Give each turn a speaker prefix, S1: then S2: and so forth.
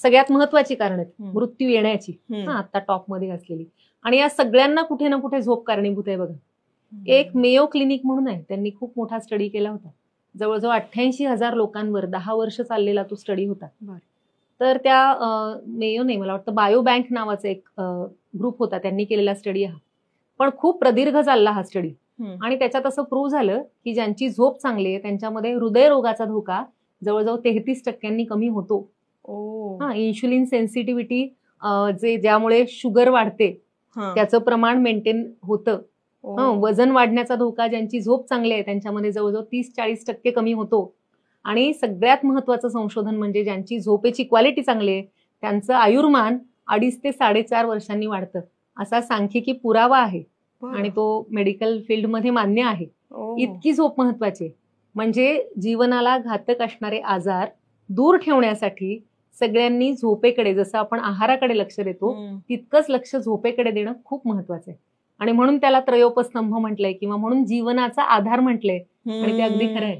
S1: सगळ्यात महत्वाची कारण आहेत
S2: हम्म.
S1: मृत्यू येण्याची, आता टॉपमध्ये असलेली. आणि या सगळ्यांना कुठे ना कुठे झोप कारणीभूत आहे बघा. एक मेयो क्लिनिक म्हणून आहे, त्यांनी खूप मोठा स्टडी केला होता. जवळजवळ 88,000 लोकांवर 10 वर्ष चाललेला तो स्टडी होता. तर त्या मेयो नाही, मला वाटतं बायो बँक नावाचा एक ग्रुप होता, त्यांनी केलेला स्टडी हा. पण खूप प्रदीर्घ चालला हा स्टडी. आणि त्याच्यात असं प्रूव्ह झालं की ज्यांची झोप चांगली आहे त्यांच्यामध्ये हृदयरोगाचा धोका जवळजवळ 33% कमी होतो. इन्शुलिन सेन्सिटिव्हिटी, ज्यामुळे शुगर वाढते त्याचं प्रमाण मेंटेन होतं. वजन वाढण्याचा धोका ज्यांची झोप चांगली आहे त्यांच्यामध्ये जवळजवळ 30-40% कमी होतो. आणि सगळ्यात महत्वाचं संशोधन म्हणजे ज्यांची झोपेची क्वालिटी चांगली आहे त्यांचं आयुर्मान 2.5 ते 4.5 वर्षांनी वाढतं, असा सांख्यिकी पुरावा आहे. आणि तो मेडिकल फील्डमध्ये मान्य आहे. इतकी झोप महत्वाची आहे. म्हणजे जीवनाला घातक असणारे आजार दूर ठेवण्यासाठी सगळ्यांनी झोपेकडे, जसं आपण आहाराकडे लक्ष देतो तितकंच लक्ष झोपेकडे देणं खूप महत्वाचं आहे. आणि म्हणून त्याला त्रयोपस्तंभ म्हटलंय किंवा म्हणून जीवनाचा आधार म्हटलंय. आणि ते अगदी खरं आहे.